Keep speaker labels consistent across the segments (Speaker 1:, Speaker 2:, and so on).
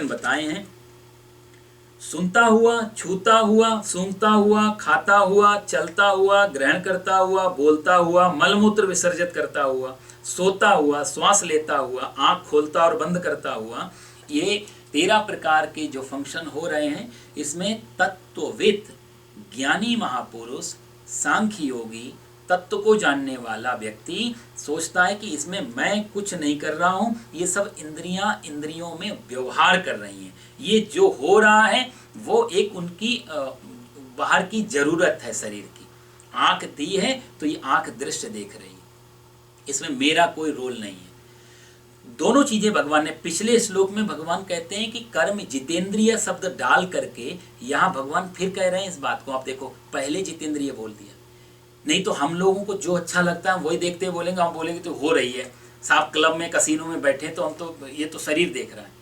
Speaker 1: बताए हैं। सुनता हुआ, छूता हुआ, सूंघता हुआ, खाता हुआ, चलता हुआ, ग्रहण करता हुआ, बोलता हुआ, मलमूत्र विसर्जित करता हुआ, सोता हुआ, श्वास लेता हुआ, आंख खोलता और बंद करता हुआ, ये 13 प्रकार के जो फंक्शन हो रहे हैं, इसमें तत्वविद, ज्ञानी महापुरुष, सांख्य योगी, तत्व को जानने वाला व्यक्ति सोचता है कि इसमें मैं कुछ नहीं कर रहा हूँ, ये सब इंद्रियां इंद्रियों में व्यवहार कर रही हैं, ये जो हो रहा है वो एक उनकी बाहर की जरूरत है शरीर की। आंख दी है तो ये आंख दृश्य देख रही है, इसमें मेरा कोई रोल नहीं है। दोनों चीजें भगवान ने पिछले श्लोक में भगवान कहते हैं कि कर्म जितेंद्रिय शब्द डाल करके यहाँ भगवान फिर कह रहे हैं इस बात को। आप देखो, पहले जितेंद्रिय बोल दिया, नहीं तो हम लोगों को जो अच्छा लगता है वही देखते बोलेंगे, हम बोलेंगे तो हो रही है, साफ क्लब में कसीनो में बैठे तो हम तो ये तो शरीर देख रहा है।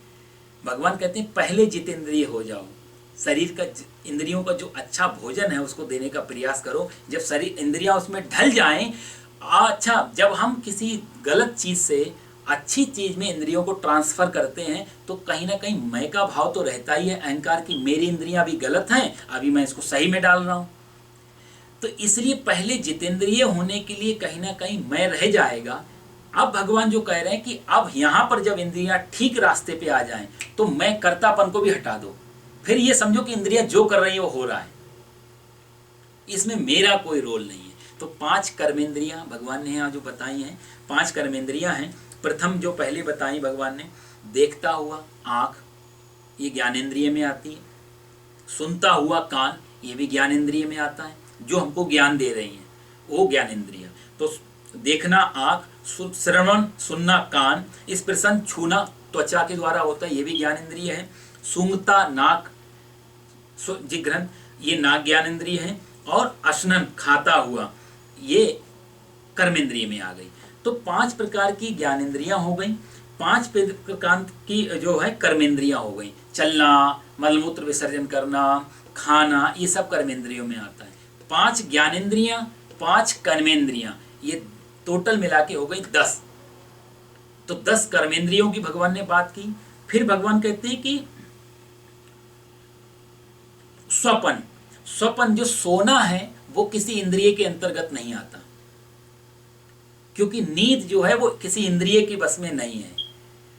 Speaker 1: भगवान कहते हैं पहले जितेंद्रिय हो जाओ, शरीर का इंद्रियों का जो अच्छा भोजन है उसको देने का प्रयास करो। जब शरीर इंद्रियां उसमें ढल जाएं, अच्छा जब हम किसी गलत चीज से अच्छी चीज में इंद्रियों को ट्रांसफर करते हैं तो कहीं ना कहीं मैं का भाव तो रहता ही है, अहंकार की, मेरी इंद्रियां अभी गलत हैं, अभी मैं इसको सही में डाल रहा हूं। तो इसलिए पहले जितेंद्रिय होने के लिए कहीं ना कहीं मैं रह जाएगा। अब भगवान जो कह रहे हैं कि अब यहां पर जब इंद्रियां ठीक रास्ते पे आ जाएं तो मैं कर्तापन को भी हटा दो, फिर ये समझो कि इंद्रियां जो कर रही है वो हो रहा है, इसमें मेरा कोई रोल नहीं है। तो 5 कर्मेंद्रियां भगवान ने यहाँ जो बताई हैं, 5 कर्मेंद्रियां हैं। प्रथम जो पहले बताई भगवान ने, देखता हुआ आंख, ये ज्ञानेंद्रिय में आती है। सुनता हुआ कान, ये भी ज्ञानेंद्रिय में आता है, जो हमको ज्ञान दे रही हैं वो ज्ञानेंद्रिय। तो देखना आंख, श्रवण सुनना कान, स्पर्शन छूना त्वचा के द्वारा होता है, ये भी ज्ञानेंद्रिय है। सूंघता नाक, जिघ्रन, ये नाक ज्ञानेंद्रिय है। और अश्नन खाता हुआ, ये कर्मेंद्रिय में आ गई। तो 5 प्रकार की ज्ञानेंद्रियां हो गई, 5 प्रकार की जो है कर्मेंद्रियां हो गई। चलना, मलमूत्र विसर्जन करना, खाना, ये सब कर्मेंद्रियों में आता है। 5 ज्ञानेंद्रियां, 5 कर्मेंद्रियां, ये टोटल मिला के हो गई 10। तो 10 कर्मेंद्रियों की भगवान ने बात की। फिर भगवान कहते हैं कि स्वपन, स्वपन जो सोना है वो किसी इंद्रिय के अंतर्गत नहीं आता, क्योंकि नींद जो है वो किसी इंद्रिय की बस में नहीं है।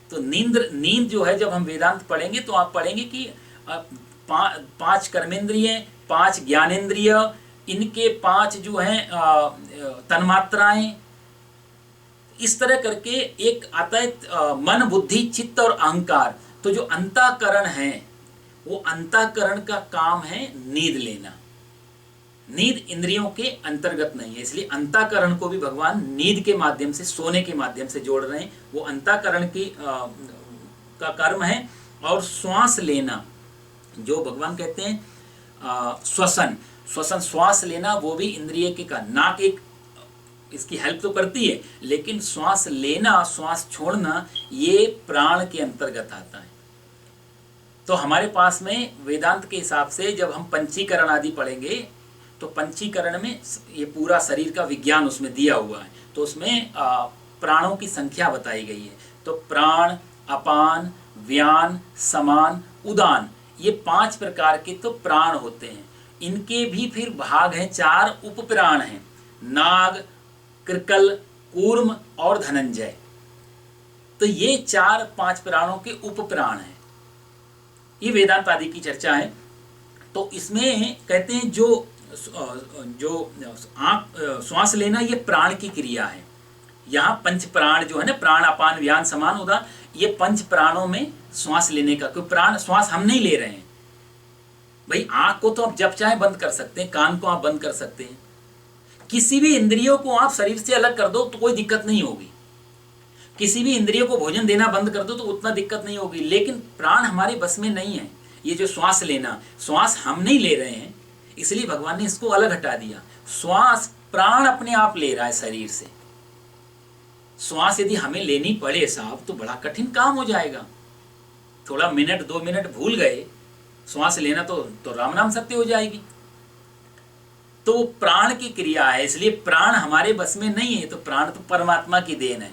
Speaker 1: तो नींद जो है, जब हम वेदांत पढ़ेंगे तो आप पढ़ेंगे कि 5 कर्मेंद्रिय, 5 ज्ञानेंद्रिय, इनके 5 जो हैं तन्मात्राएं, इस तरह करके एक आता है मन, बुद्धि, चित्त और अहंकार। तो जो अंतःकरण है वो अंतःकरण का काम है नींद लेना। नींद इंद्रियों के अंतर्गत नहीं है, इसलिए अंतःकरण को भी भगवान नींद के माध्यम से, सोने के माध्यम से जोड़ रहे हैं। वो अंतःकरण की का कर्म है। और श्वास लेना, जो भगवान कहते हैं श्वसन, श्वास लेना, वो भी इंद्रिय के का, नाक एक इसकी हेल्प तो करती है, लेकिन श्वास लेना, श्वास छोड़ना, ये प्राण के अंतर्गत आता है। तो हमारे पास में वेदांत के हिसाब से जब हम पंचीकरण आदि पढ़ेंगे तो पंचीकरण में ये पूरा शरीर का विज्ञान उसमें दिया हुआ है। तो उसमें प्राणों की संख्या बताई गई है। तो प्राण, अपान, व्यान, समान, उदान, ये 5 प्रकार के तो प्राण होते हैं। इनके भी फिर भाग हैं, 4 उपप्राण हैं, नाग, कृकल, कूर्म और धनंजय। तो ये 4-5 प्राणों के उपप्राण हैं। ये वेदांत आदि की चर्चा है। तो इसमें कहते हैं जो श्वास लेना, ये प्राण की क्रिया है। यहाँ 5 प्राण जो है ना, प्राण, अपान, व्यान, समान, उदान, ये 5 प्राणों में श्वास लेने का, क्योंकि प्राण श्वास हम नहीं ले रहे हैं भाई। आंख को तो आप जब चाहे बंद कर सकते हैं, कान को आप बंद कर सकते हैं, किसी भी इंद्रियों को आप शरीर से अलग कर दो तो कोई दिक्कत नहीं होगी। किसी भी इंद्रियों को भोजन देना बंद कर दो तो उतना दिक्कत नहीं होगी। लेकिन प्राण हमारे बस में नहीं है। ये जो श्वास लेना, श्वास हम नहीं ले रहे हैं, इसलिए भगवान ने इसको अलग हटा दिया। श्वास प्राण अपने आप ले रहा है शरीर से। श्वास यदि हमें लेनी पड़े साहब तो बड़ा कठिन काम हो जाएगा। थोड़ा मिनट 2 मिनट भूल गए श्वास लेना तो राम नाम सत्य हो जाएगी। तो वो प्राण की क्रिया है, इसलिए प्राण हमारे बस में नहीं है। तो प्राण तो परमात्मा की देन है,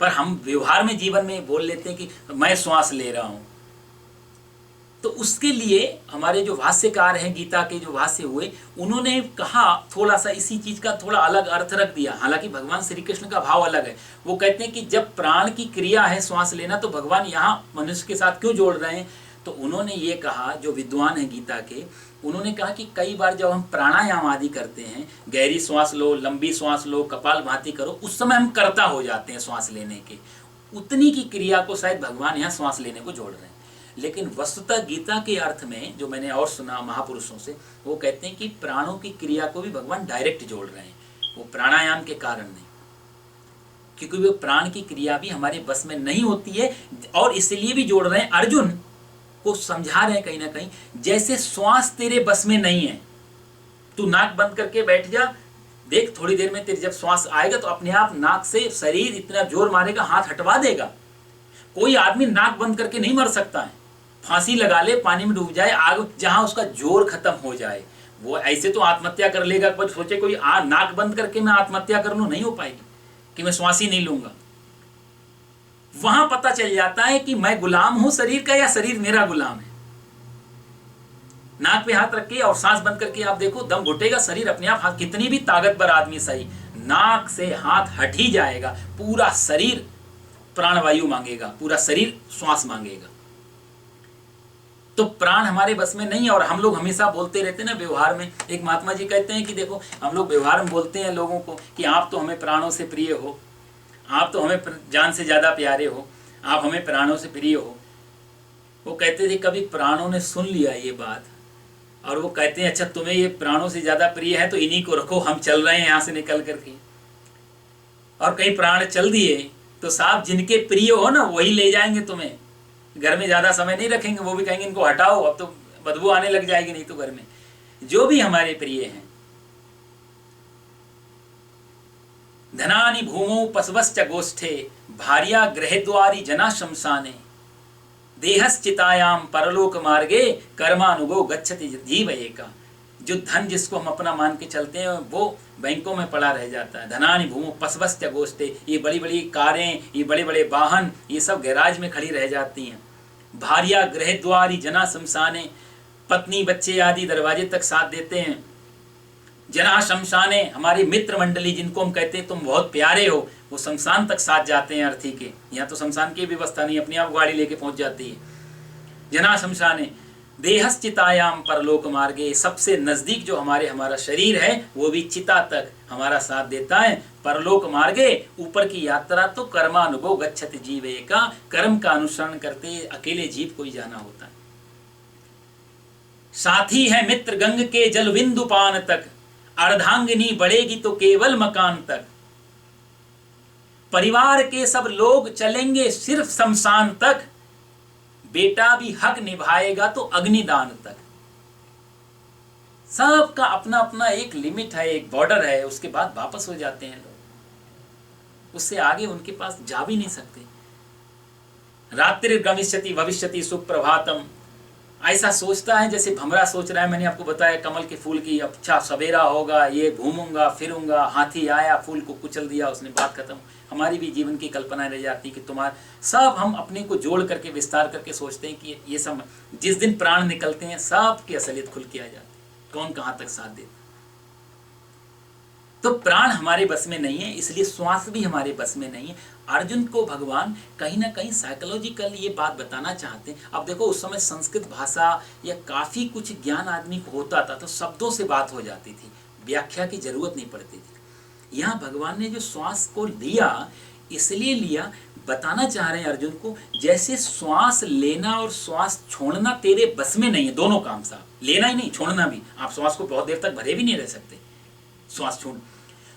Speaker 1: पर हम व्यवहार में, जीवन में बोल लेते हैं कि मैं श्वास ले रहा हूं। तो उसके लिए हमारे जो भाष्यकार हैं, गीता के जो भाष्य हुए, उन्होंने कहा थोड़ा सा इसी चीज का थोड़ा अलग अर्थ रख दिया। हालांकि भगवान श्री कृष्ण का भाव अलग है। वो कहते हैं कि जब प्राण की क्रिया है श्वास लेना, तो भगवान यहाँ मनुष्य के साथ क्यों जोड़ रहे हैं। तो उन्होंने ये कहा, जो विद्वान है गीता के, उन्होंने कहा कि कई बार जब हम प्राणायाम आदि करते हैं, गहरी श्वास लो, लंबी श्वास लो, कपालभाति करो, उस समय हम कर्ता हो जाते हैं श्वास लेने के। उतनी की क्रिया को शायद भगवान यहाँ श्वास लेने को जोड़ रहे हैं। लेकिन वस्तुतः गीता के अर्थ में जो मैंने और सुना महापुरुषों से, वो कहते हैं कि प्राणों की क्रिया को भी भगवान डायरेक्ट जोड़ रहे हैं, वो प्राणायाम के कारण नहीं, क्योंकि वो प्राण की क्रिया भी हमारे बस में नहीं होती है। और इसलिए भी जोड़ रहे हैं, अर्जुन को समझा रहे हैं कहीं ना कहीं, जैसे श्वास तेरे बस में नहीं है, तू नाक बंद करके बैठ जा, देख थोड़ी देर में तेरी जब श्वास आएगा तो अपने आप नाक से शरीर इतना जोर मारेगा, हाथ हटवा देगा। कोई आदमी नाक बंद करके नहीं मर सकता है, फांसी लगा ले, पानी में डूब जाए, आग जहां उसका जोर खत्म हो जाए, वो ऐसे तो आत्महत्या कर लेगा। कुछ सोचे कोई नाक बंद करके मैं आत्महत्या कर लूं, नहीं हो पाएगी कि मैं श्वास ही नहीं लूंगा। वहां पता चल जाता है कि मैं गुलाम हूं शरीर का या शरीर मेरा गुलाम है। नाक पे हाथ रख के और सांस बंद करके आप देखो, दम घुटेगा, शरीर अपने आप, कितनी भी ताकतवर आदमी सही, नाक से हाथ हट ही जाएगा, पूरा शरीर प्राणवायु मांगेगा, पूरा शरीर श्वास मांगेगा। तो प्राण हमारे बस में नहीं है। और हम लोग हमेशा बोलते रहते हैं ना व्यवहार में, एक महात्मा जी कहते हैं कि देखो, हम लोग व्यवहार में बोलते हैं लोगों को कि आप तो हमें प्राणों से प्रिय हो, आप तो हमें जान से ज्यादा प्यारे हो, आप हमें प्राणों से प्रिय हो। वो कहते थे कभी प्राणों ने सुन लिया ये बात, और वो कहते हैं अच्छा तुम्हें ये प्राणों से ज्यादा प्रिय है तो इन्हीं को रखो, हम चल रहे हैं यहाँ से निकल करके। और कहीं प्राण चल दिए तो साहब जिनके प्रिय हो ना वही ले जाएंगे तुम्हें, घर में ज्यादा समय नहीं रखेंगे, वो भी कहेंगे इनको हटाओ, अब तो बदबू आने लग जाएगी नहीं तो घर में। जो भी हमारे प्रिय हैं, धनानि भूमौ पशवश्च गोष्ठे भार्या गृहद्वारी जना शमशाने देहश्चितायाम परलोक मार्गे कर्मानुगो गच्छति जीव एका। जो धन जिसको हम अपना मान के चलते हैं वो बैंकों में पड़ा रह जाता है। धनानि भूमौ पशवश्च गोष्ठे, ये बड़ी बड़ी कारें, ये बड़े बड़े वाहन, ये सब गैराज में खड़ी रह जाती हैं। भार्या गृहद्वारी जना शमशाने, पत्नी बच्चे आदि दरवाजे तक साथ देते हैं। जना शमशाने, हमारी मित्र मंडली जिनको हम कहते हैं तुम बहुत प्यारे हो, वो शमशान तक साथ जाते हैं अर्थी के। यहाँ तो शमशान की व्यवस्था नहीं, अपने आप गाड़ी लेके पहुंच जाती है। जना शमशाने देहश्चितायाम परलोक मार्गे, सबसे नजदीक जो हमारा शरीर है वो भी चिता तक हमारा साथ देता है। परलोक मार्गे, ऊपर की यात्रा तो कर्मानुभव गच्छति जीवे का, कर्म का अनुसरण करते अकेले जीव को ही जाना होता है। साथी है मित्र गंग के जल बिंदु पान तक, अर्धांगिनी बढ़ेगी तो केवल मकान तक। परिवार के सब लोग चलेंगे सिर्फ शमशान तक, बेटा भी हक निभाएगा तो अग्निदान तक। सबका अपना अपना एक लिमिट है, एक बॉर्डर है, उसके बाद वापस हो जाते हैं लोग, उससे आगे उनके पास जा भी नहीं सकते। रात्रि गमिष्यति भविष्यति सुप्रभातम, ऐसा सोचता है जैसे भमरा सोच रहा है। मैंने आपको बताया कमल के फूल की, अच्छा सवेरा होगा, ये घूमूंगा फिरूंगा, हाथी आया फूल को कुचल दिया, उसने बात खत्म। हमारी भी जीवन की कल्पना रह जाती कि तुम्हारा सब, हम अपने को जोड़ करके विस्तार करके सोचते हैं कि ये सब जिस दिन प्राण निकलते हैं सब की असलियत खुल के आ जाती है, कौन कहाँ तक साथ देता। तो प्राण हमारे बस में नहीं है, इसलिए श्वास भी हमारे बस में नहीं है। अर्जुन को भगवान कहीं ना कहीं साइकोलॉजिकल ये बात बताना चाहते हैं। अब देखो उस समय संस्कृत भाषा या काफी कुछ ज्ञान आदमी को होता था तो शब्दों से बात हो जाती थी, व्याख्या की जरूरत नहीं पड़ती थी। यहाँ भगवान ने जो श्वास को लिया इसलिए लिया, बताना चाह रहे हैं अर्जुन को, जैसे श्वास लेना और श्वास छोड़ना तेरे बस में नहीं है, दोनों काम साहब, लेना ही नहीं छोड़ना भी। आप श्वास को बहुत देर तक भरे भी नहीं रह सकते, श्वास छोड़।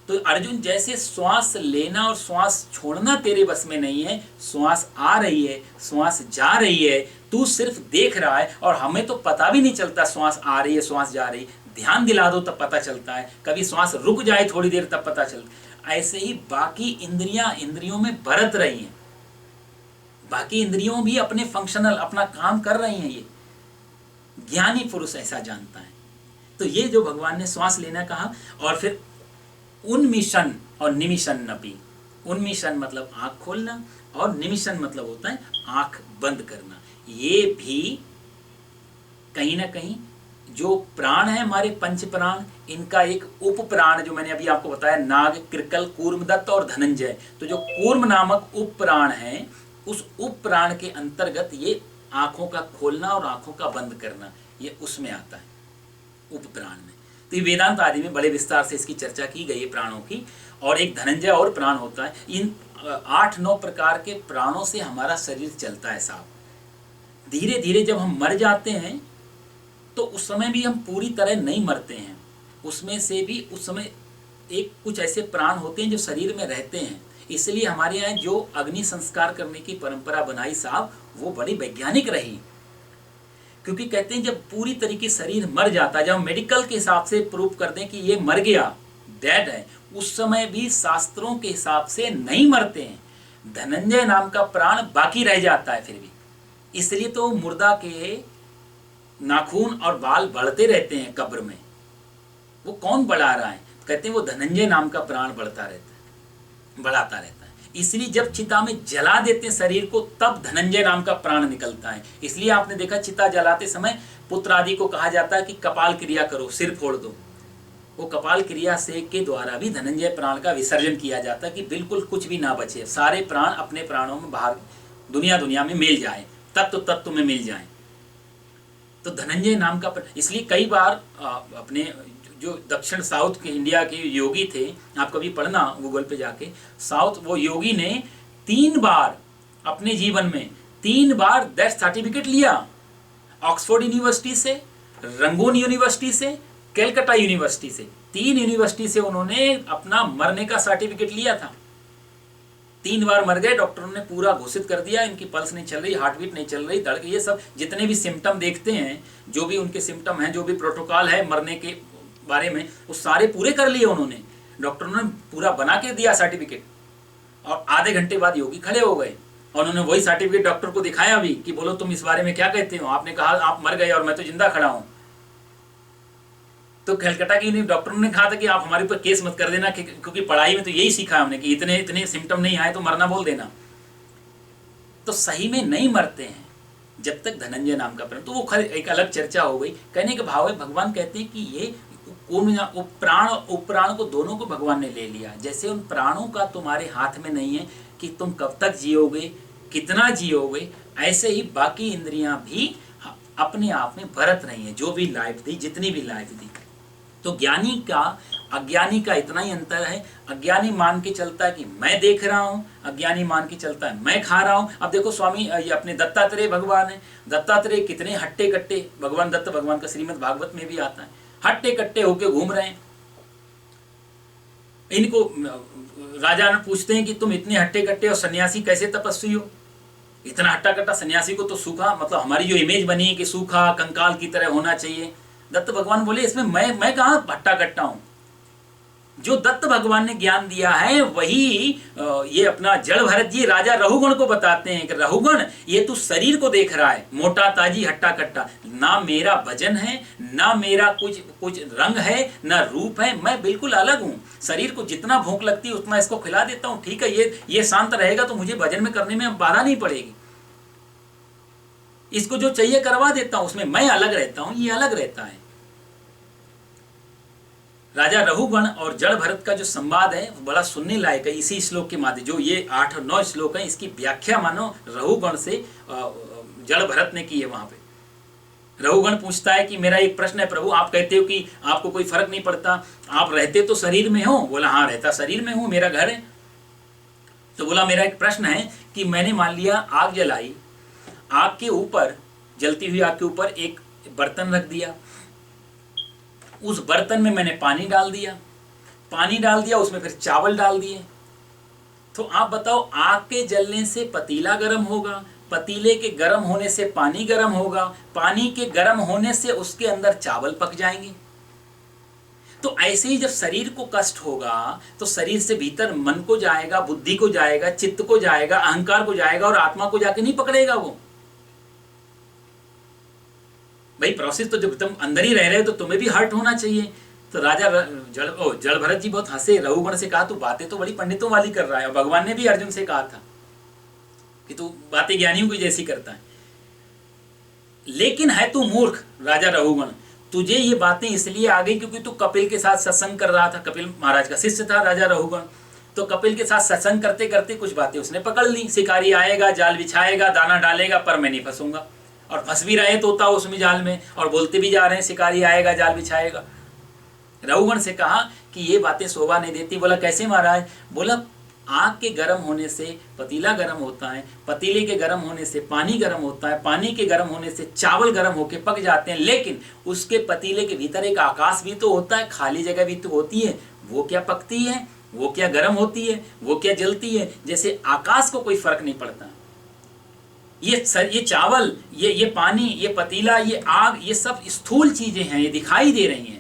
Speaker 1: तो अर्जुन जैसे श्वास लेना और श्वास छोड़ना तेरे बस में नहीं है, श्वास आ रही है श्वास जा रही है, तू सिर्फ देख रहा है और हमें तो पता भी नहीं चलता श्वास आ रही है श्वास जा रही। ध्यान दिला दो तब पता चलता है, कभी श्वास रुक जाए थोड़ी देर तब पता चलता। ऐसे ही बाकी इंद्रियों में बरत रही हैं, बाकी इंद्रियों भी अपने फंक्शनल अपना काम कर रही हैं। ये ज्ञानी पुरुष ऐसा जानता है। तो ये जो भगवान ने श्वास लेना कहा, और फिर उन्मिशन और निमिशन नपी। उन्मिशन मतलब आंख खोलना और निमिशन मतलब होता है आंख बंद करना। ये भी कहीं ना कहीं जो प्राण है हमारे पंच प्राण, इनका एक उप प्राण जो मैंने अभी आपको बताया, नाग, कृकल, कूर्मदत्त और धनंजय, तो जो कूर्म नामक उप प्राण है, उस उप प्राण के अंतर्गत ये आंखों का खोलना और आंखों का बंद करना, ये उसमें आता है, उप प्राण में। तो ये वेदांत आदि में बड़े विस्तार से इसकी चर्चा की गई है प्राणों की। और एक धनंजय और प्राण होता है। इन 8-9 प्रकार के प्राणों से हमारा शरीर चलता है साहब। धीरे धीरे जब हम मर जाते हैं तो उस समय भी हम पूरी तरह नहीं मरते हैं, उसमें से भी उस समय एक कुछ ऐसे प्राण होते हैं जो शरीर में रहते हैं। इसलिए हमारे यहाँ जो अग्नि संस्कार करने की परंपरा बनाई साहब, वो बड़ी वैज्ञानिक रही। क्योंकि कहते हैं जब पूरी तरीके शरीर मर जाता है, जब मेडिकल के हिसाब से प्रूव कर दें कि ये मर गया, डेड है, उस समय भी शास्त्रों के हिसाब से नहीं मरते हैं। धनंजय नाम का प्राण बाकी रह जाता है फिर भी। इसलिए तो मुर्दा के नाखून और बाल बढ़ते रहते हैं कब्र में। वो कौन बढ़ा रहा है? कहते हैं वो धनंजय नाम का प्राण बढ़ता रहता है, बढ़ाता रहता है। इसलिए जब चिता में जला देते हैं शरीर को, तब धनंजय नाम का प्राण निकलता है। इसलिए आपने देखा चिता जलाते समय पुत्र आदि को कहा जाता है कि कपाल क्रिया करो, सिर फोड़ दो। वो कपाल क्रिया से के द्वारा भी धनंजय प्राण का विसर्जन किया जाता है कि बिल्कुल कुछ भी ना बचे, सारे प्राण अपने प्राणों में बाहर दुनिया में मिल जाए, तत्व में मिल जाए। तो धनंजय नाम का इसलिए कई बार अपने जो दक्षिण साउथ के इंडिया के योगी थे, आप कभी पढ़ना गूगल पे जाके, साउथ वो योगी ने 3 बार अपने जीवन में 3 बार डेथ सर्टिफिकेट लिया। ऑक्सफोर्ड यूनिवर्सिटी से, रंगून यूनिवर्सिटी से, कैलकाटा यूनिवर्सिटी से, 3 यूनिवर्सिटी से उन्होंने अपना मरने का सर्टिफिकेट लिया था। 3 बार मर गए, डॉक्टरों ने पूरा घोषित कर दिया इनकी पल्स नहीं चल रही, हार्ट बीट नहीं चल रही, धड़कन, ये सब जितने भी सिम्टम देखते हैं, जो भी उनके सिम्टम हैं, जो भी प्रोटोकॉल है मरने के बारे में, वो सारे पूरे कर लिए उन्होंने। डॉक्टरों ने पूरा बना के दिया सर्टिफिकेट। और आधे घंटे बाद योगी खड़े हो गए और उन्होंने वही सर्टिफिकेट डॉक्टर को दिखाया भी कि बोलो तुम इस बारे में क्या कहते हो। आपने कहा आप मर गए और मैं तो जिंदा खड़ा हूं। तो कलकत्ता की डॉक्टरों ने कहा था कि आप हमारे ऊपर केस मत कर देना, क्योंकि पढ़ाई में तो यही सीखा हमने कि इतने इतने सिम्टम नहीं आए तो मरना बोल देना। तो सही में नहीं मरते हैं जब तक धनंजय नाम का प्राण। तो वो एक अलग चर्चा हो गई। कहने का भाव है भगवान कहते हैं कि ये प्राण को दोनों को भगवान ने ले लिया। जैसे उन प्राणों का तुम्हारे हाथ में नहीं है कि तुम कब तक जियोगे, कितना जियोगे, ऐसे ही बाकी इंद्रियां भी अपने आप में भरत रही हैं। जो भी लाइफ दी, जितनी भी लाइफ दी। तो ज्ञानी का अज्ञानी का इतना ही अंतर है। अज्ञानी मान के चलता है कि मैं देख रहा हूं, अज्ञानी मान के चलता है मैं खा रहा हूं। अब देखो स्वामी ये अपने दत्तात्रेय भगवान है। दत्तात्रेय कितने हट्टे कट्टे, भगवान दत्त भगवान का श्रीमद् भागवत में भी आता है, हट्टे कट्टे होके घूम रहे हैं। इनको राजा ने पूछते हैं कि तुम इतने हट्टे कट्टे और सन्यासी कैसे तपस्वी हो? इतना हट्टा कट्टा सन्यासी को तो सूखा, मतलब हमारी जो इमेज बनी है कि सूखा कंकाल की तरह होना चाहिए। दत्त भगवान बोले इसमें मैं कहाँ हट्टा कट्टा हूं। जो दत्त भगवान ने ज्ञान दिया है वही ये अपना जड़ भरत जी राजा रहुगण को बताते हैं कि रहुगण ये तू शरीर को देख रहा है, मोटा ताजी हट्टा कट्टा, ना मेरा वजन है, ना मेरा कुछ रंग है, ना रूप है, मैं बिल्कुल अलग हूँ। शरीर को जितना भूख लगती है उतना इसको खिला देता हूँ, ठीक है, ये शांत रहेगा तो मुझे वजन में करने में बाधा नहीं पड़ेगी। इसको जो चाहिए करवा देता हूं, उसमें मैं अलग रहता हूं, ये अलग रहता है। राजा रहुगण और जड़ भरत का जो संवाद है वो बड़ा सुनने लायक है। इसी श्लोक के माध्यम, जो ये 8 और 9 श्लोक है, इसकी व्याख्या मानो रहुगण से जड़ भरत ने की है। वहां पे रहुगण पूछता है कि मेरा एक प्रश्न है प्रभु, आप कहते हो कि आपको कोई फर्क नहीं पड़ता, आप रहते तो शरीर में हो। बोला हाँ रहता शरीर में हूं, मेरा घर है। तो बोला मेरा एक प्रश्न है कि मैंने मान लिया आग जलाई, आग के ऊपर, जलती हुई आग के ऊपर एक बर्तन रख दिया, उस बर्तन में मैंने पानी डाल दिया, उसमें फिर चावल डाल दिए। तो आप बताओ आग के जलने से पतीला गर्म होगा, पतीले के गर्म होने से पानी गर्म होगा, पानी के गर्म होने से उसके अंदर चावल पक जाएंगे। तो ऐसे ही जब शरीर को कष्ट होगा तो शरीर से भीतर मन को जाएगा, बुद्धि को जाएगा, चित्त को जाएगा, अहंकार को जाएगा और आत्मा को जाके नहीं पकड़ेगा वो। भाई प्रोसेस तो जब तुम अंदर ही रह रहे हो तो तुम्हें भी हर्ट होना चाहिए। तो राजा जड़ भरत जी बहुत हंसे, रहुगण से कहा तू बातें तो बड़ी पंडितों वाली कर रहा है। और भगवान ने भी अर्जुन से कहा था कि तू बातें ज्ञानियों की जैसी करता है। लेकिन है तू मूर्ख राजा रघुगण, तुझे ये बातें इसलिए आ गई क्योंकि तू कपिल के साथ सत्संग कर रहा था। कपिल महाराज का शिष्य था राजा रघुगण, तो कपिल के साथ सत्संग करते करते कुछ बातें उसने पकड़ ली। शिकारी आएगा, जाल बिछाएगा, दाना डालेगा, पर मैं नहीं फंसूंगा। और फंस भी रहे तोता उसमें जाल में, और बोलते भी जा रहे हैं शिकारी आएगा, जाल बिछाएगा। रघुगण से कहा कि ये बातें शोभा नहीं देती। बोला कैसे महाराज? बोला आग के गर्म होने से पतीला गर्म होता है, पतीले के गर्म होने से पानी गर्म होता है, पानी के गर्म होने से चावल गर्म होके पक जाते हैं, लेकिन उसके पतीले के भीतर एक आकाश भी तो होता है, खाली जगह भी तो होती है। वो क्या पकती है, वो क्या गर्म होती है, वो क्या जलती है? जैसे आकाश को कोई फर्क नहीं पड़ता। ये चावल, ये पानी, ये पतीला, ये आग, ये सब स्थूल चीजें हैं, ये दिखाई दे रही हैं।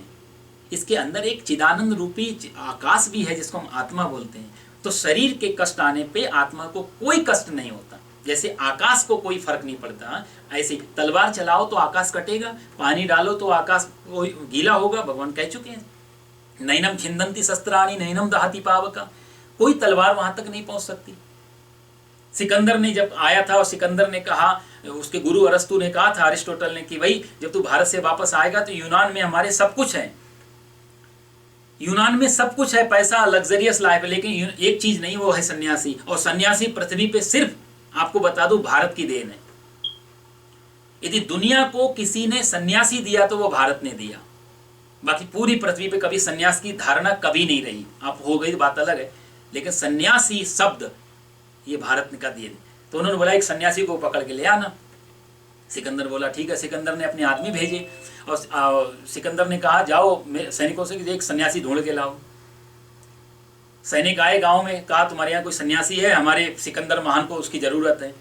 Speaker 1: इसके अंदर एक चिदानंद रूपी आकाश भी है जिसको हम आत्मा बोलते हैं। तो शरीर के कष्ट आने पे आत्मा को कोई कष्ट नहीं होता। जैसे आकाश को कोई फर्क नहीं पड़ता, ऐसे तलवार चलाओ तो आकाश कटेगा, पानी डालो तो आकाश गीला होगा। भगवान कह चुके हैं नैनम छिंदंती शस्त्राणी नैनम दहती पावका, कोई तलवार वहां तक नहीं पहुंच सकती। सिकंदर ने जब आया था और सिकंदर ने कहा, उसके गुरु अरस्तु ने कहा था अरिस्टोटल ने कि भाई जब तू भारत से वापस आएगा तो यूनान में हमारे सब कुछ है, यूनान में सब कुछ है, पैसा, लग्जरियस लाइफ है, लेकिन एक चीज नहीं, वो है सन्यासी। और सन्यासी पृथ्वी पे सिर्फ आपको बता दूं भारत की देन है। यदि दुनिया को किसी ने सन्यासी दिया तो वो भारत ने दिया। बाकी पूरी पृथ्वी पे कभी सन्यास की धारणा कभी नहीं रही। आप हो गई बात अलग है, लेकिन सन्यासी शब्द ये भारत का दिए। तो उन्होंने बोला एक सन्यासी को पकड़ के ले आना। सिकंदर बोला ठीक है। सिकंदर ने अपने आदमी भेजे और सिकंदर ने कहा जाओ सैनिकों से एक सन्यासी ढूंढ के लाओ। सैनिक आए गांव में, कहा तुम्हारे यहाँ कोई सन्यासी है, हमारे सिकंदर महान को उसकी जरूरत है।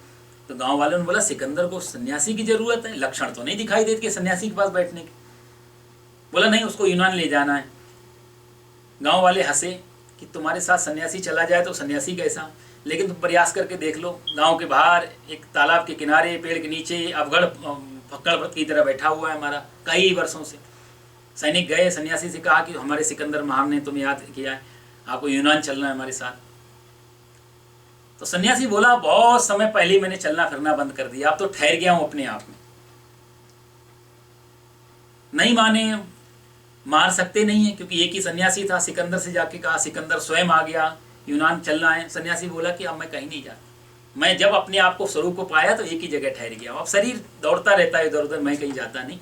Speaker 1: तो गांव वालों ने बोला सिकंदर को सन्यासी की जरूरत है, लक्षण तो नहीं दिखाई देते कि सन्यासी के पास बैठने के। बोला नहीं, उसको यूनान ले जाना है। गांव वाले हंसे कि तुम्हारे साथ सन्यासी चला जाए तो सन्यासी कैसा, लेकिन तुम प्रयास करके देख लो। गांव के बाहर एक तालाब के किनारे पेड़ के नीचे अवगढ़ फक्कड़ व्रत की तरह बैठा हुआ है हमारा कई वर्षों से। सैनिक गए, सन्यासी से कहा कि हमारे सिकंदर महान ने तुम्हें याद किया है, आपको यूनान चलना है हमारे साथ। तो सन्यासी बोला बहुत समय पहले मैंने चलना फिरना बंद कर दिया, अब तो ठहर गया हूं अपने आप में। नहीं माने, मार सकते नहीं है क्योंकि एक ही सन्यासी था। सिकंदर से जाके कहा, सिकंदर स्वयं आ गया, यूनान चलना है। सन्यासी बोला कि अब मैं कहीं नहीं जाता, मैं जब अपने आप को स्वरूप को पाया तो एक ही जगह ठहर गया। अब शरीर दौड़ता रहता है इधर उधर, मैं कहीं जाता नहीं।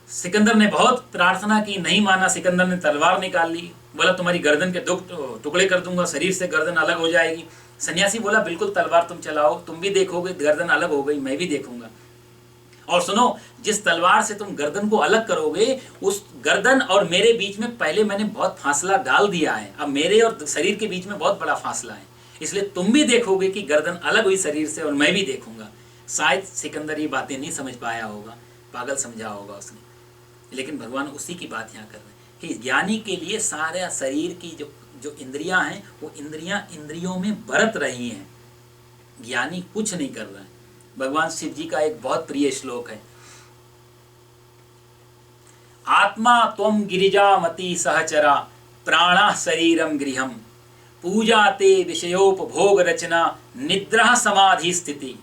Speaker 1: सिकंदर ने बहुत प्रार्थना की, नहीं माना। सिकंदर ने तलवार निकाल ली, बोला तुम्हारी गर्दन के दो टुकड़े कर दूंगा, शरीर से गर्दन अलग हो जाएगी। सन्यासी बोला बिल्कुल तलवार तुम चलाओ, तुम भी देखोगे गर्दन अलग हो गई, मैं भी देखूंगा। और सुनो, जिस तलवार से तुम गर्दन को अलग करोगे उस गर्दन और मेरे बीच में पहले मैंने बहुत फासला डाल दिया है, अब मेरे और शरीर के बीच में बहुत बड़ा फासला है, इसलिए तुम भी देखोगे कि गर्दन अलग हुई शरीर से और मैं भी देखूंगा। शायद सिकंदर ये बातें नहीं समझ पाया होगा, पागल समझा होगा उसने, लेकिन भगवान उसी की बात यहाँ कर रहे हैं कि ज्ञानी के लिए सारे शरीर की जो इंद्रियां हैं वो इंद्रियों में बरत रही हैं, ज्ञानी कुछ नहीं कर रहा है। भगवान शिव जी का एक बहुत प्रिय श्लोक है, आत्मा त्वं गिरिजामति सहचरा प्राणा शरीरम गृहम पूजा ते विषयोपभोग रचना निद्रा समाधि स्थिति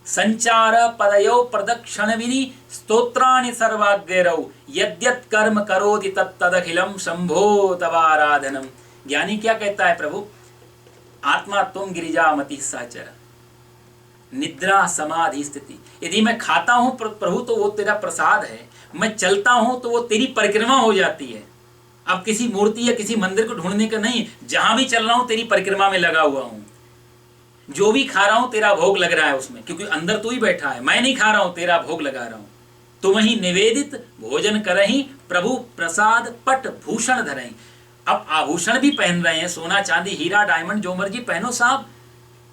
Speaker 1: संचार पदयो प्रदक्षिण विधि स्तोत्राणि सर्वाग्रौ यद्यत् कर्म करोति तत्तदखिलम शंभो तवाराधनम। ज्ञानी क्या कहता है, प्रभु आत्मा तुम गिरिजामति सहचरा, निद्रा समाधि स्थिति। यदि मैं खाता हूं प्रभु तो वो तेरा प्रसाद है, मैं चलता हूं तो वो तेरी परिक्रमा हो जाती है। अब किसी मूर्ति या किसी मंदिर को ढूंढने का नहीं, जहां भी चल रहा हूं तेरी परिक्रमा में लगा हुआ हूं, जो भी खा रहा हूं तेरा भोग लग रहा है उसमें, क्योंकि अंदर तू ही बैठा है, मैं नहीं खा रहा हूं, तेरा भोग लगा रहा हूं। तुम ही निवेदित भोजन करही प्रभु प्रसाद पट भूषण धरही। अब आभूषण भी पहन रहे हैं, सोना चांदी हीरा डायमंड जो मर्जी पहनो साहब।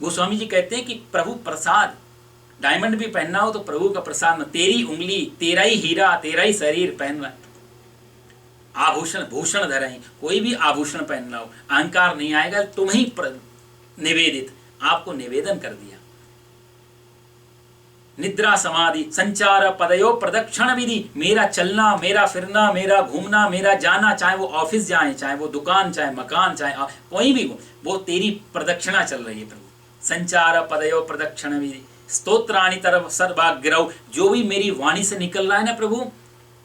Speaker 1: गोस्वामी जी कहते हैं कि प्रभु प्रसाद, डायमंड भी पहनना हो तो प्रभु का प्रसाद, तेरी उंगली, तेरा ही हीरा, तेरा ही शरीर पहन रहा है। आभूषण भूषण धरही, कोई भी आभूषण पहनना हो, अहंकार नहीं आएगा, तुम ही निवेदित, आपको निवेदन कर दिया। निद्रा समाधि संचार पदयो प्रदक्षिण विधि, मेरा चलना, मेरा फिरना, मेरा घूमना, मेरा जाना, चाहे वो ऑफिस जाए, चाहे वो दुकान, चाहे मकान, चाहे कोई भी वो तेरी प्रदक्षिणा चल रही है प्रभु। संचार पदयो प्रदक्षिण विधि स्तोत्राणि तरव सर्वाग्रव, जो भी मेरी वाणी से निकल रहा है ना प्रभु,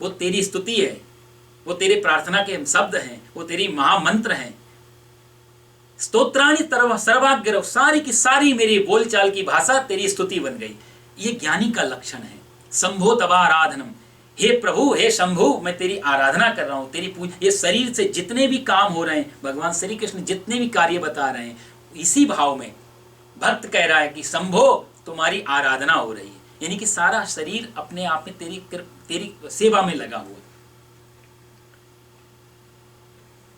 Speaker 1: वो तेरी स्तुति है, वो तेरे प्रार्थना के शब्द हैं, वो तेरी महामंत्र हैं। स्तोत्राणि तरव सर्वाग्रव, सारी की सारी मेरी बोलचाल की भाषा तेरी स्तुति बन गई। ये ज्ञानी का लक्षण है। शंभो तवा आराधनम, हे प्रभु, हे शंभु, मैं तेरी आराधना कर रहा हूँ, तेरी पूजा। ये शरीर से जितने भी काम हो रहे हैं, भगवान श्री कृष्ण जितने भी कार्य बता रहे हैं, इसी भाव में भक्त कह रहा है कि शंभो तुम्हारी आराधना हो रही है, यानी कि सारा शरीर अपने आप में तेरी सेवा में लगा हुआ।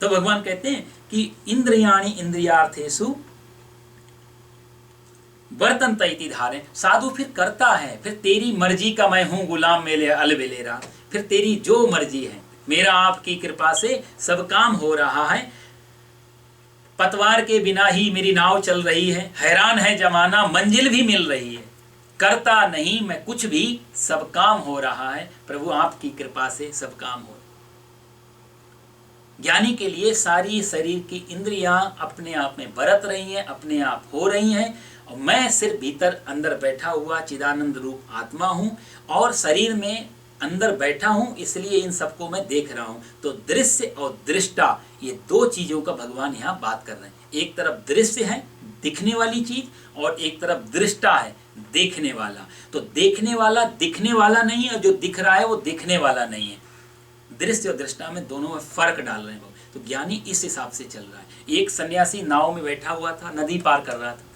Speaker 1: तो भगवान कहते हैं कि इंद्रियाणि इंद्रियार्थेषु वर्तन्त इति धारे। साधु फिर करता है, फिर तेरी मर्जी का मैं हूं गुलाम मेले अलबेलेरा, फिर तेरी जो मर्जी है, मेरा आपकी कृपा से सब काम हो रहा है। पतवार के बिना ही मेरी नाव चल रही है, हैरान है जमाना, मंजिल भी मिल रही है। करता नहीं मैं कुछ भी, सब काम हो रहा है, प्रभु आपकी कृपा से सब काम हो। ज्ञानी के लिए सारी शरीर की इंद्रियां अपने आप में बरत रही हैं, अपने आप हो रही हैं, और मैं सिर्फ भीतर अंदर बैठा हुआ चिदानंद रूप आत्मा हूं और शरीर में अंदर बैठा हूं, इसलिए इन सबको मैं देख रहा हूं। तो दृश्य और दृष्टा, ये दो चीजों का भगवान यहाँ बात कर रहे हैं। एक तरफ दृश्य है, दिखने वाली चीज, और एक तरफ दृष्टा है, देखने वाला। तो देखने वाला दिखने वाला नहीं है, और जो दिख रहा है वो दिखने वाला नहीं है। दृश्य और दृष्टा में दोनों में फर्क डाल रहे हैं। तो ज्ञानी इस हिसाब से चल रहा है। एक सन्यासी नाव में बैठा हुआ था, नदी पार कर रहा था।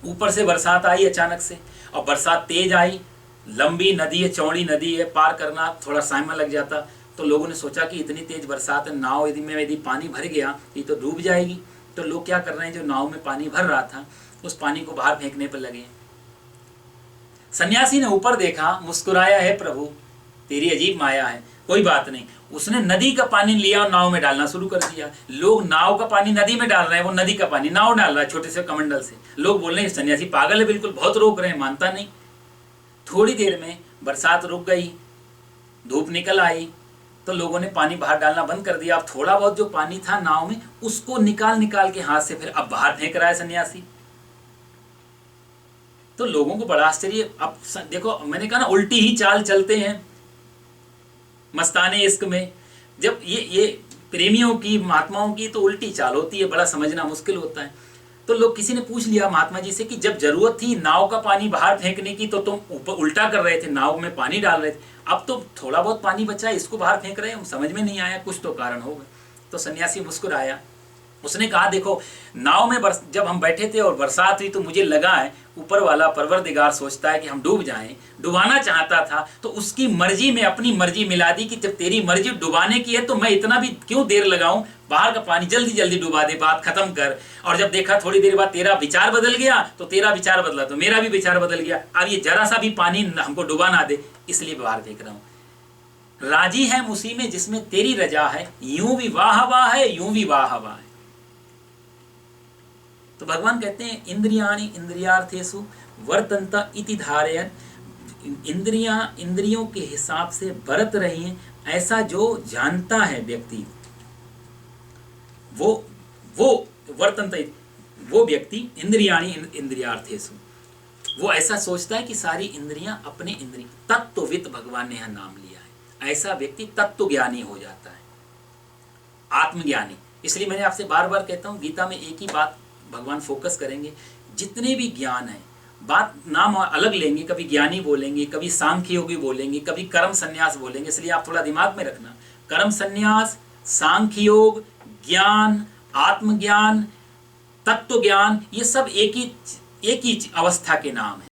Speaker 1: ऊपर से बरसात आई अचानक से, और बरसात तेज आई, लंबी नदी है, चौड़ी नदी है, पार करना थोड़ा समय लग जाता। तो लोगों ने सोचा कि इतनी तेज बरसात है, नाव यदि पानी भर गया ये तो डूब जाएगी। तो लोग क्या कर रहे हैं, जो नाव में पानी भर रहा था उस पानी को बाहर फेंकने पर लगे। सन्यासी ने ऊपर देखा, मुस्कुराया, है प्रभु तेरी अजीब माया है, कोई बात नहीं। उसने नदी का पानी लिया और नाव में डालना शुरू कर दिया। लोग नाव का पानी नदी में डाल रहे हैं, वो नदी का पानी नाव डाल रहा है छोटे से कमंडल से। लोग बोल रहे हैं सन्यासी पागल है, बिल्कुल बहुत रोक रहे हैं, मानता नहीं। थोड़ी देर में बरसात रुक गई, धूप निकल आई, तो लोगों ने पानी बाहर डालना बंद कर दिया। अब थोड़ा बहुत जो पानी था नाव में, उसको निकाल के हाथ से फिर अब बाहर फेंक रहा है सन्यासी। तो लोगों को बड़ा आश्चर्य। अब देखो, मैंने कहा ना, उल्टी ही चाल चलते हैं मस्ताने इश्क में। जब ये प्रेमियों की, महात्माओं की तो उल्टी चाल होती है, बड़ा समझना मुश्किल होता है। तो लोग, किसी ने पूछ लिया महात्मा जी से कि जब जरूरत थी नाव का पानी बाहर फेंकने की तो तुम ऊपर उल्टा कर रहे थे, नाव में पानी डाल रहे थे, अब तो थोड़ा बहुत पानी बचा है, इसको बाहर फेंक रहे हैं। समझ में नहीं आया, कुछ तो कारण होगा। तो सन्यासी मुस्कुराया। उसने कहा, देखो नाव में जब हम बैठे थे और बरसात हुई तो मुझे लगा है ऊपर वाला परवरदिगार सोचता है कि हम डूब जाएं, डुबाना चाहता था, तो उसकी मर्जी में अपनी मर्जी मिला दी कि जब तेरी मर्जी डुबाने की है तो मैं इतना भी क्यों देर लगाऊं, बाहर का पानी जल्दी जल्दी डुबा दे, बात खत्म कर। और जब देखा थोड़ी देर बाद तेरा विचार बदल गया तो तेरा विचार बदला तो मेरा भी विचार बदल गया, अब ये जरा सा भी पानी हमको डुबा ना दे, इसलिए बाहर फेंक रहा हूं। राजी है उसी में जिसमें तेरी रजा है, यूं भी वाह वाह है, यूं भी वाह वाह है। तो भगवान कहते हैं इंद्रियाणि इंद्रियार्थेषु वर्तन्त इति धारयन्, इंद्रियों के हिसाब से बरत रही हैं, ऐसा जो जानता है व्यक्ति, वो वर्तन्त, वो व्यक्ति इंद्रियाणि इंद्रियार्थेषु, वो ऐसा सोचता है कि सारी इंद्रियां अपने इंद्रिय। तत्वविद भगवान ने यहां नाम लिया है। ऐसा व्यक्ति तत्व ज्ञानी हो जाता है, आत्मज्ञानी। इसलिए मैंने आपसे बार बार कहता हूं, गीता में एक ही बात भगवान फोकस करेंगे। जितने भी ज्ञान है, बात नाम अलग लेंगे, कभी ज्ञानी बोलेंगे, कभी सांख्य योगी बोलेंगे, कभी कर्म संन्यास बोलेंगे। इसलिए आप थोड़ा दिमाग में रखना, कर्म संन्यास, सांख्य योग, ज्ञान, आत्मज्ञान, तत्व ज्ञान, ये सब एक ही अवस्था के नाम है।